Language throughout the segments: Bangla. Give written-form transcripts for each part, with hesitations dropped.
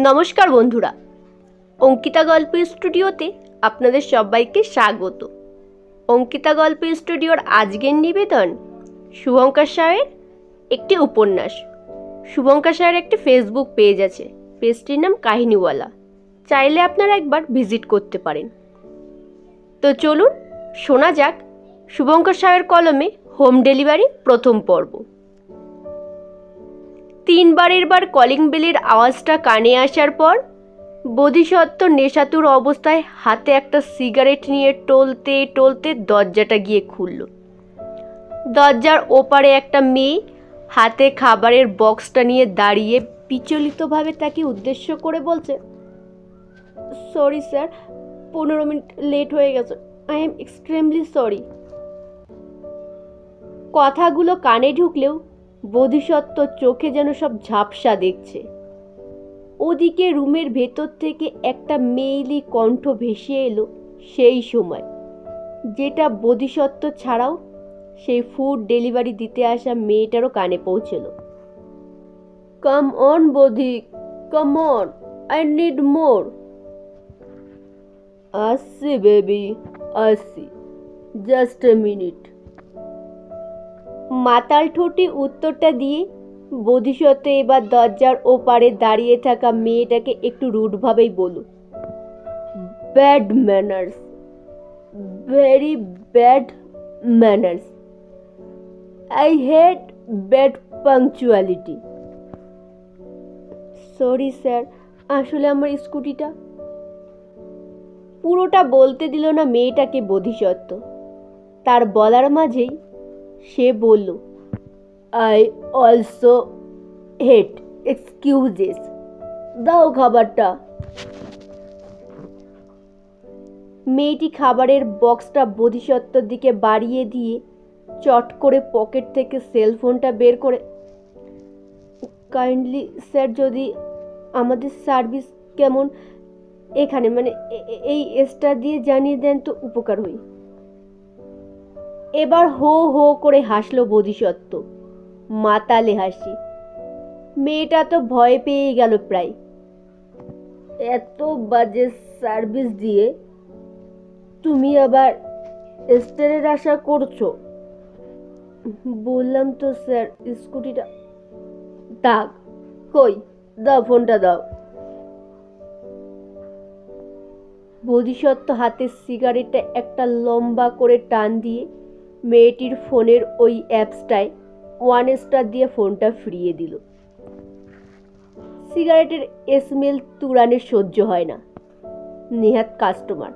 নমস্কার বন্ধুরা, অঙ্কিতা গল্প স্টুডিওতে আপনাদের সবাইকে স্বাগত। অঙ্কিতা গল্প স্টুডিওর আজকের নিবেদন শুভঙ্কর সাহের একটি উপন্যাস। শুভঙ্কর সাহের একটি ফেসবুক পেজ আছে, পেজটির নাম কাহিনীওয়ালা। চাইলে আপনারা একবার ভিজিট করতে পারেন। তো চলুন শোনা যাক শুভঙ্কর সাহের কলমে হোম ডেলিভারি প্রথম পর্ব। 3 বার কলিং বেলের আওয়াজটা কানে আসার পর বোধিসত্ত্ব নেশাতুর অবস্থায় হাতে একটা সিগারেট নিয়ে টলতে টলতে দরজাটা গিয়ে খুলল। দরজার ওপারে একটা মেয়ে হাতে খাবারের বক্সটা নিয়ে দাঁড়িয়ে বিচলিতভাবে তাকে উদ্দেশ্য করে বলছে, সরি স্যার, 15 মিনিট লেট হয়ে গেছে। I am extremely sorry. কথাগুলো কানে ঢুকলেও বোধিসত্ত্ব চোখে যেন সব ঝাপসা দেখছে। ওদিকে রুমের ভেতর থেকে একটা মেয়েলি কণ্ঠ ভেসে এলো সেই সময়, যেটা বোধিসত্ত্ব ছাড়াও সেই ফুড ডেলিভারি দিতে আসা মেয়েটারও কানে পৌঁছল। Come on Bodhi, come on, I need more. আসছি বেবি, আসছি, জাস্ট এ মিনিট। মাতাল ঠোঁটে উত্তরটা দিয়ে বোধিসত্ত্ব এবার দরজার ওপারে দাঁড়িয়ে থাকা মেয়েটাকে একটু রুডভাবেই বলল, bad manners, very bad manners. I hate bad punctuality. Sorry sir, আসলে আমার স্কুটিটা। পুরোটা বলতে দিল না মেয়েটাকে বোধিসত্ত্ব। তার বলার মাঝেই সে বলল, আই অলসো হেট এক্সকিউজেস। দাও খাবারটা। মেয়েটি খাবারের বক্সটা বোধিসত্ত্বর দিকে বাড়িয়ে দিয়ে চট করে পকেট থেকে সেলফোনটা বের করে, কাইন্ডলি স্যার, যদি আমাদের সার্ভিস কেমন এখানে মানে এই স্টার দিয়ে জানিয়ে দেন তো উপকার হই। এবার হো হো করে হাসলো বোধিসত্ত্ব, মাতালে হাসি। মেয়েটা তো ভয় পেয়ে গেল প্রায়। এত বাজে সার্ভিস দিয়ে তুমি আবার স্টারের আশা করছো? বললাম তো স্যার, স্কুটিটা। থাক, কই দাও ফোনটা দাও। বোধিসত্ত্ব হাতের সিগারেটটা একটা লম্বা করে টান দিয়ে মেয়েটির ফোনের ওই অ্যাপসটায় 1 স্টার দিয়ে ফোনটা ফিরিয়ে দিল। সিগারেটের স্মেল তুরানের সহ্য হয় না। নেহাত কাস্টমার,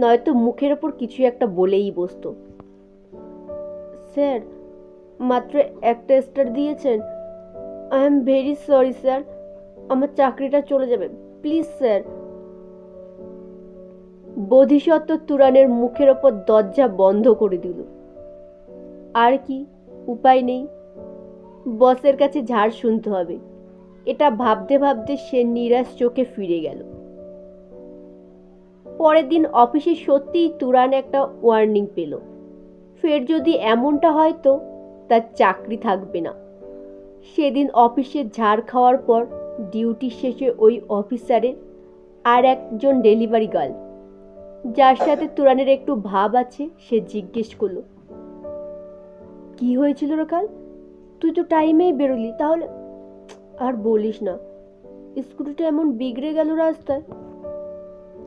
নয়তো মুখের ওপর কিছু একটা বলেই বসত। স্যার, মাত্র 1টা স্টার দিয়েছেন। I am very sorry sir, আমার চাকরিটা চলে যাবে, প্লিজ স্যার। বোধিসত্ত্ব তুরানের মুখের ওপর দরজা বন্ধ করে দিল। আর কি উপায় নেই, বসের কাছে ঝাড় শুনতে হবে। এটা ভাবতে ভাবতে সে নিরাশ চোখে ফিরে গেল। পরের দিন অফিসে সত্যিই তুরান একটা ওয়ার্নিং পেল। ফের যদি এমনটা হয় তো তার চাকরি থাকবে না। সেদিন অফিসে ঝাড় খাওয়ার পর ডিউটি শেষে ওই অফিসারের আর একজন ডেলিভারি গার্ল, যার সাথে তুরানের একটু ভাব আছে, সে জিজ্ঞেস করলো, কি হয়েছিল রে কাল? তুই তো টাইমেই বেরোলি। তাহলে আর বলিস না, স্কুটিটা এমন বিগড়ে গেল রাস্তায়।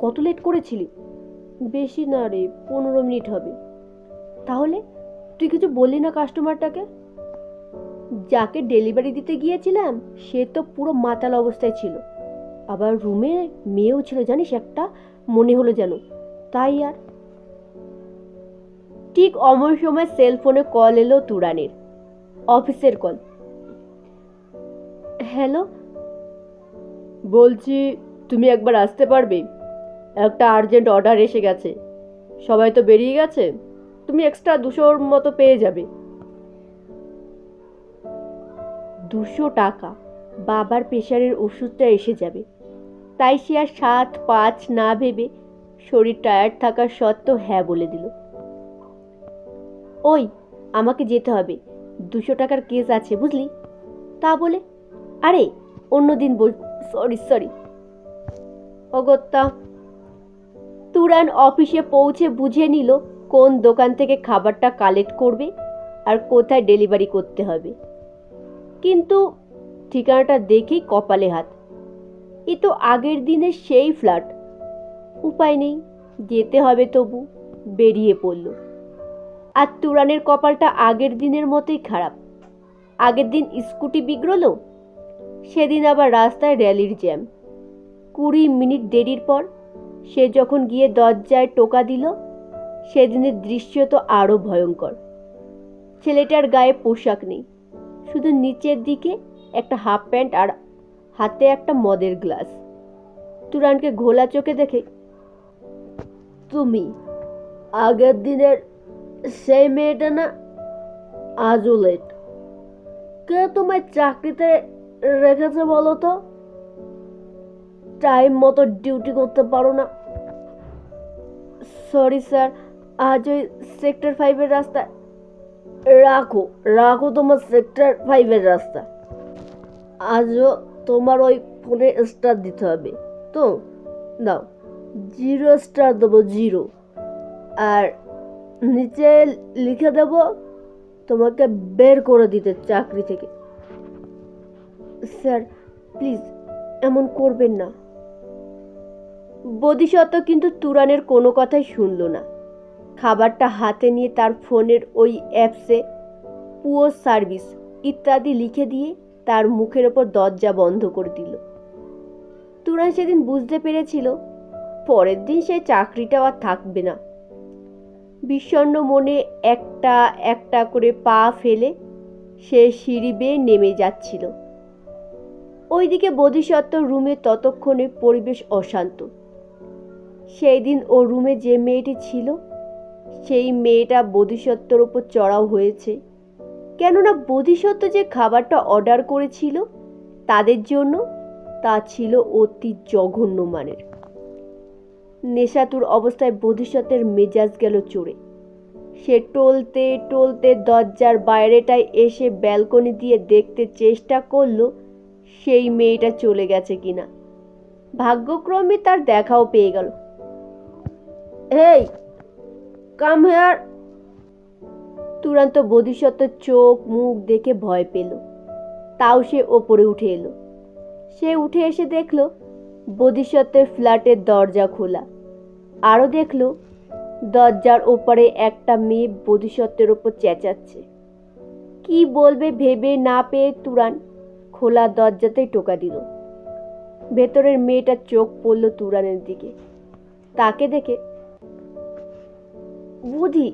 কত লেট করেছিলি? বেশি না রে, 15 মিনিট হবে। তাহলে তুই কিছু বললি না কাস্টমারটাকে? যাকে ডেলিভারি দিতে গিয়েছিলাম সে তো পুরো মাতাল অবস্থায় ছিল, আবার রুমে মেয়েও ছিল জানিস একটা, মনে হলো যেন। তাই আর। ঠিক অমন সময় সেলফোনে কল এলো তুরানের, অফিসের কল। হ্যালো, বলছি তুমি একবার আসতে পারবে? একটা আর্জেন্ট অর্ডার এসে গেছে, সবাই তো বেরিয়ে গেছে, তুমি এক্সট্রা 200 মতো পেয়ে যাবে। 200 টাকা? বাবার প্রেশারের ওষুধটা এসে যাবে। তাই সে আর 7-5 না ভেবে শরীর টায়ার্ড থাকার সত্ত্বেও হ্যাঁ বলে দিল। ওই, আমাকে যেতে হবে, 200 টাকার কেস আছে বুঝলি। তা বলে, আরে অন্যদিন সরি সরি। অগত্যা তুরান অফিসে পৌঁছে বুঝে নিল কোন দোকান থেকে খাবারটা কালেক্ট করবে আর কোথায় ডেলিভারি করতে হবে। কিন্তু ঠিকানাটা দেখেই কপালে হাত। এ তো আগের দিনের সেই ফ্ল্যাট। উপায় নেই, যেতে হবে তবু। বেরিয়ে পড়ল। আর তুরানের কপালটা আগের দিনের মতোই খারাপ। আগের দিন স্কুটি বিগড়ল, সেদিন আবার রাস্তায় র্যালির জ্যাম। 20 মিনিট দেরির পর সে যখন গিয়ে দরজায় টোকা দিল, সেদিনের দৃশ্য তো আরও ভয়ঙ্কর। ছেলেটার গায়ে পোশাক নেই, শুধু নিচের দিকে একটা হাফ প্যান্ট আর হাতে একটা মদের গ্লাস। তুরানকে ঘোলা চোখে দেখে, তুমি আগের দিনের সেই মেয়েটা না? আজও লেট। কে তোমায় চাকরিতে রেখেছে বলো তো? টাইম মতো ডিউটি করতে পারো না? সরি স্যার, আজ ওই সেক্টর 5-এর রাস্তায়। রাখো রাখো তোমার সেক্টর 5-এর রাস্তা। আজও তোমার ওই ফোনে স্টার দিতে হবে তো? দাও, 0 স্টার দেবো, 0। আর নিচে লিখে দেব তোমাকে বের করে দিতে চাকরি থেকে। স্যার প্লিজ এমন করবেন না। বোধিসত্ত্ব কিন্তু তুরানের কোনো কথাই শুনল না। খাবারটা হাতে নিয়ে তার ফোনের ওই অ্যাপসে পুয়ার সার্ভিস ইত্যাদি লিখে দিয়ে তার মুখের ওপর দরজা বন্ধ করে দিল। তুরান সেদিন বুঝতে পেরেছিল পরের দিন সে চাকরিটাও আর থাকবে না। বিষণ্ণ মনে একটা একটা করে পা ফেলে সে সিঁড়ি বেয়ে নেমে যাচ্ছিল। ওইদিকে বোধিসত্ত্বর রুমে ততক্ষণে পরিবেশ অশান্ত। সেই দিন ও রুমে যে মেয়েটি ছিল, সেই মেয়েটা বোধিসত্ত্বর ওপর চড়াও হয়েছে। কেননা বোধিসত্ত্ব যে খাবারটা অর্ডার করেছিল তাদের জন্য, তা ছিল অতি জঘন্য মানের। নেশাতুর অবস্থায় বোধিসত্ত্বের মেজাজ গেল চড়ে। সে টলতে টলতে দরজার বাইরেটায় এসে ব্যালকনি দিয়ে দেখতে চেষ্টা করলো সেই মেয়েটা চলে গেছে কিনা। ভাগ্যক্রমে তার দেখাও পেয়ে গেল। এই কাম হেয়ার। তুরন্ত বোধিসত্ত্বের চোখ মুখ দেখে ভয় পেল। তাও সে ওপরে উঠে এলো। সে উঠে এসে দেখল বোধিসত্ত্বের ফ্ল্যাটের দরজা খোলা। আরও দেখল দরজার ওপারে একটা মেয়ে বোধিসত্ত্বের ওপর চেঁচাচ্ছে। কি বলবে ভেবে না পেয়ে তুরান খোলা দরজাতেই টোকা দিল। ভেতরের মেয়েটার চোখ পড়ল তুরানের দিকে। তাকে দেখে, বুধি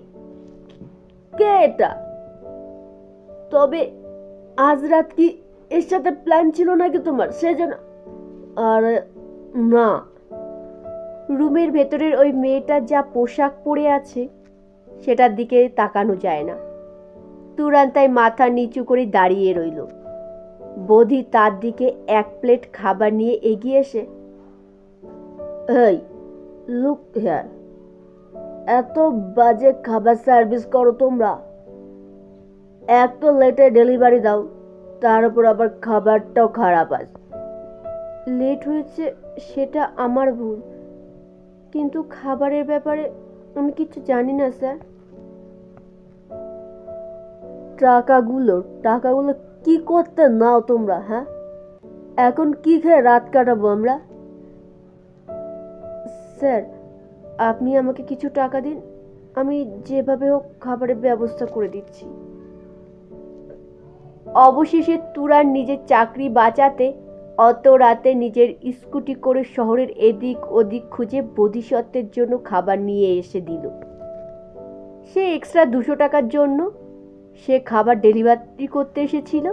কে এটা? তবে আজ রাত কি এর সাথে প্ল্যান ছিল নাকি তোমার? সেজন্য। আর না। রুমের ভেতরের ওই মেয়েটার যা পোশাক পরে আছে সেটার দিকে তাকানো যায় না। তুরান তাই মাথা নিচু করে দাঁড়িয়ে রইল। বোধি তার দিকে এক প্লেট খাবার নিয়ে এগিয়ে এসে, এই লুক হেয়ার, এত বাজে খাবার সার্ভিস করো তোমরা? এক তো লেটে ডেলিভারি দাও, তার উপর আবার খাবারটাও খারাপ আছে। লেট হয়েছে সেটা আমার ভুল, কিন্তু খাবারের ব্যাপারে আমি কিছু জানি না স্যার। টাকাগুলো কি করতে নাও তোমরা? হ্যাঁ, এখন কি খেয়ে রাত কাটাবো আমরা? স্যার আপনি আমাকে কিছু টাকা দিন, আমি যেভাবে হোক খাবারের ব্যবস্থা করে দিচ্ছি। অবশেষে তুরান নিজের চাকরি বাঁচাতে অত রাতে নিজের স্কুটি করে শহরের এদিক ওদিক খুঁজে বোধিসত্ত্বের জন্য খাবার নিয়ে এসে দিল। সে এক্সট্রা 200 টাকার জন্য সে খাবার ডেলিভারি করতে এসেছিল।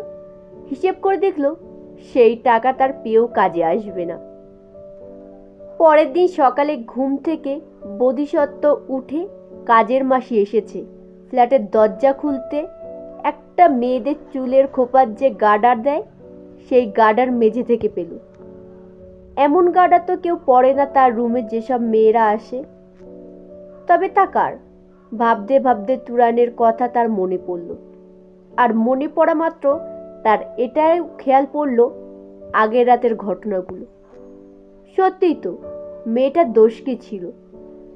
হিসেব করে দেখলো সেই টাকা তার পেয়েও কাজে আসবে না। পরের দিন সকালে ঘুম থেকে বোধিসত্ত্ব উঠে কাজের মাসি এসেছে ফ্ল্যাটের দরজা খুলতে। একটা মেয়েদের চুলের খোপার যে গার্ডার দেয়, সেই গার্ডার মেঝে থেকে পেল। এমন গার্ডার তো কেউ পরে না তার রুমে যেসব মেয়েরা আসে। তবে তা কার? ভাবতে ভাবতে তুরানের কথা তার মনে পড়ল। আর মনে পড়া মাত্র তার এটাই খেয়াল পড়ল আগের রাতের ঘটনাগুলো। সত্যিই তো, মেয়েটার দোষ কি ছিল?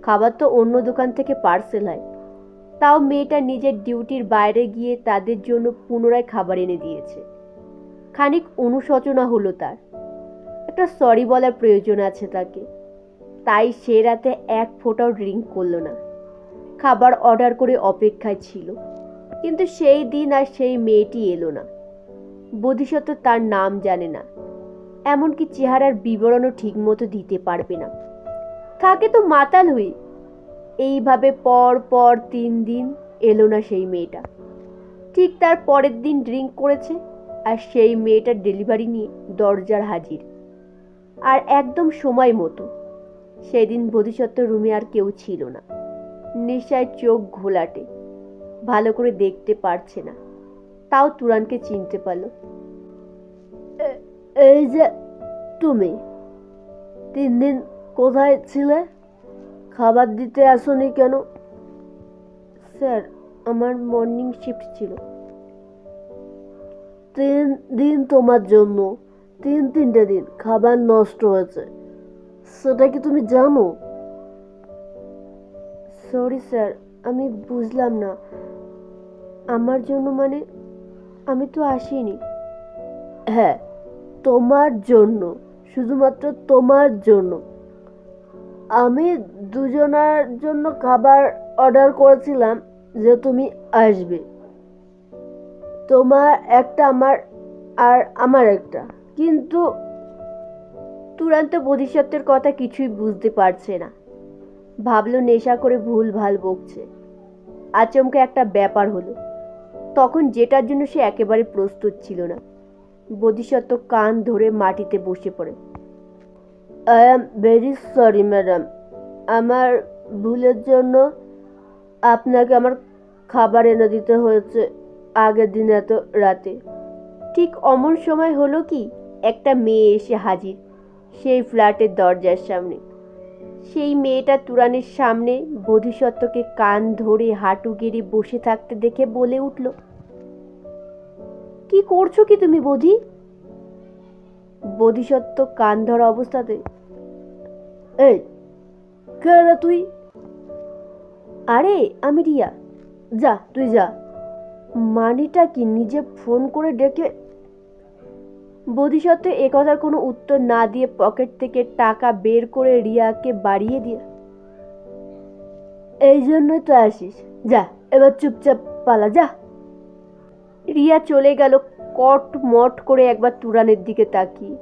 খাবার তো অন্য দোকান থেকে পার্সেল হয়, তাও মেয়েটা নিজের ডিউটির বাইরে গিয়ে তাদের জন্য পুনরায় খাবার এনে দিয়েছে। খানিক অনুশোচনা হলো তার। একটা সরি বলার প্রয়োজন আছে তাকে। তাই সে রাতে এক ফোঁটাও ড্রিঙ্ক করলো না। খাবার অর্ডার করে অপেক্ষায় ছিল, কিন্তু সেই দিন আর সেই মেয়েটি এলো না। বোধিসত্ত্ব তার নাম জানে না, এমনকি চেহারার বিবরণও ঠিকমতো দিতে পারবে না। থাকে তো মাতাল হয়ে। এইভাবে পর পর 3 দিন এলো না সেই মেয়েটা। ঠিক তার পরের দিন ড্রিঙ্ক করেছে, আর সেই মেয়েটার ডেলিভারি নিয়ে দরজার হাজির, আর একদম সময় মতো। সেদিন বোধিসত্ত্ব রুমে আর কেউ ছিল না। নেশায় চোখ ঘোলাটে, ভালো করে দেখতে পারছে না, তাও তুরানকে চিনতে পারল। এই যে তুমি 3 দিন কোথায় ছিলে? খাবার দিতে আসনি কেন? স্যার, আমার মর্নিং শিফট ছিল। 3 দিন তোমার জন্য 3-3টে দিন খাবার নষ্ট হয়েছে, সেটা কি তুমি জানো? সরি স্যার, আমি বুঝলাম না। আমার জন্য মানে? আমি তো আসিনি। হ্যাঁ, তোমার জন্য, শুধুমাত্র তোমার জন্য। আমি দুজনের জন্য খাবার অর্ডার করেছিলাম যে তুমি আসবে। তোমার একটা, আর আমার একটা। কিন্তু তুরান্ত বোধিসত্ত্বের কথা কিছুই বুঝতে পারছে না। ভাবলো নেশা করে ভুল ভাল বকছে। আচমকা একটা ব্যাপার হলো, তখন যেটার জন্য সে একেবারে প্রস্তুত ছিল না। বোধিসত্ত্ব কান ধরে মাটিতে বসে পড়ে। I am very sorry madam, আমার ভুলের জন্য আপনাকে আমার খাবার এনে দিতে হয়েছে আগের দিন এত রাতে। ঠিক অমন সময় হলো কি, একটা মেয়ে এসে হাজির সেই ফ্ল্যাটের দরজার সামনে। সেই মেয়েটা তুরানের সামনে বোধিসত্ত্বকে কান ধরে হাঁটু গেড়ে বসে থাকতে দেখে বলে উঠল, কি করছো কি তুমি বোধি? বোধিসত্ত্ব কান ধরা অবস্থাতে, এই কে রে তুই? আরে আমি রিয়া। যা তুই যা। মানিটা কি নিজে ফোন করে ডেকে? বোধিসত্ত্ব একথার কোনো উত্তর না দিয়ে পকেট থেকে টাকা বের করে রিয়াকে বাড়িয়ে দিয়ে, এই জন্যই তো আসিস, যা এবার চুপচাপ পালা যা। রিয়া চলে গেল কট মট করে একবার তুরানের দিকে তাকিয়ে।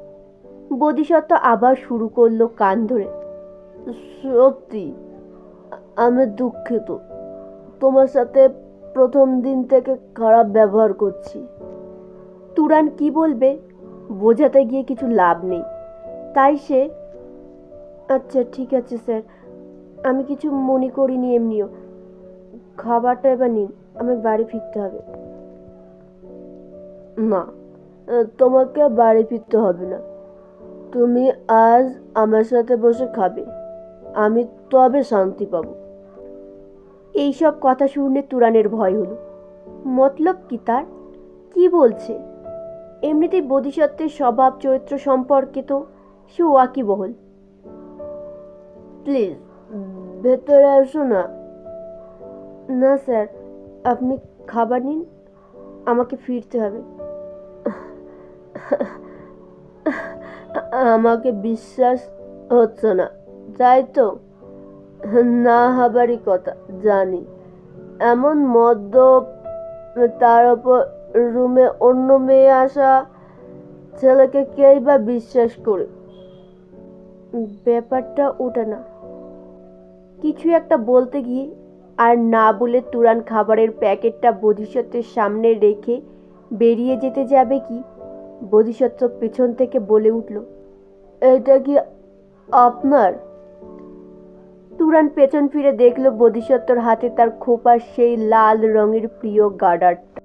বোধিসত্ত্ব আবার শুরু করলো কান ধরে, সত্যি আমি দুঃখিত, তোমার সাথে প্রথম দিন থেকে খারাপ ব্যবহার করছি। তুরান কি বলবে বোঝাতে গিয়ে কিছু লাভ নেই, তাই সে, আচ্ছা ঠিক আছে স্যার, আমি কিছু মনে করিনি, এমনিও খাবারটা এবার নিন, আমার বাড়ি ফিরতে হবে। না, তোমাকে বাড়ি ফিরতে হবে না, তুমি আজ আমার সাথে বসে খাবে, আমি তবে শান্তি পাবো। এইসব কথা শুনে তুরানের ভয় হলো। মতলব কি তার? কি বলছে? এমনিতেই বোধিসত্ত্বের স্বভাব চরিত্র সম্পর্কে তো সে ওয়াকিবহল। প্লিজ ভেতরে আসো না। না স্যার, আপনি খাবার নিন, আমাকে ফিরতে হবে। আমাকে বিশ্বাস হচ্ছে না, তাই তো? না হবারই কথা জানি, এমন মদ্যপ, তার ওপর রুমে অন্য মেয়ে আসা, ছেলেকে কেই বা বিশ্বাস করে? ব্যাপারটা ওটা না। কিছু একটা বলতে গিয়ে আর না বলে তুরান খাবারের প্যাকেটটা বোধিসত্ত্বের সামনে রেখে বেরিয়ে যেতে যাবে কি, বোধিসত্ত্ব পেছন থেকে বলে উঠল, এটা কি আপনার? তুরান পেছন ফিরে দেখল বোধিসত্ত্বর হাতে তার খোপার সেই লাল রঙের প্রিয় গার্ডারটা।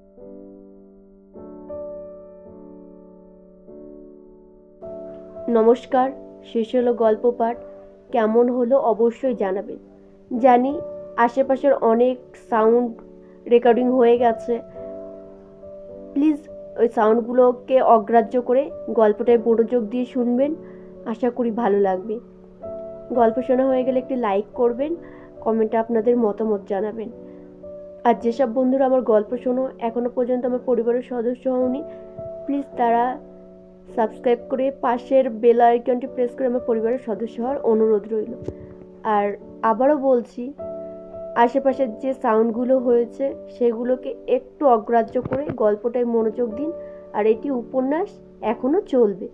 নমস্কার, শেষ হলো গল্প পাঠ। কেমন হলো অবশ্যই জানাবেন। জানি আশেপাশের অনেক সাউন্ড রেকর্ডিং হয়ে গেছে, প্লিজ ওই সাউন্ডগুলোকে অগ্রাহ্য করে গল্পটায় মনোযোগ দিয়ে শুনবেন। আশা করি ভালো লাগবে। গল্প শোনা হয়ে গেলে একটি লাইক করবেন, কমেন্টে আপনাদের মতামত জানাবেন। আর যেসব বন্ধুরা আমার গল্প শোনো এখনও পর্যন্ত আমার পরিবারের সদস্য হওনি, প্লিজ তারা সাবস্ক্রাইব করে পাশের বেল আইকনটি প্রেস করে আমার পরিবারের সদস্য হওয়ার অনুরোধ রইল। আর আবারও বলছি, আশেপাশের যে সাউন্ডগুলো হয়েছে সেগুলোকে একটু অগ্রাহ্য করে গল্পটায় মনোযোগ দিন। আর এটি উপন্যাস, এখনও চলবে।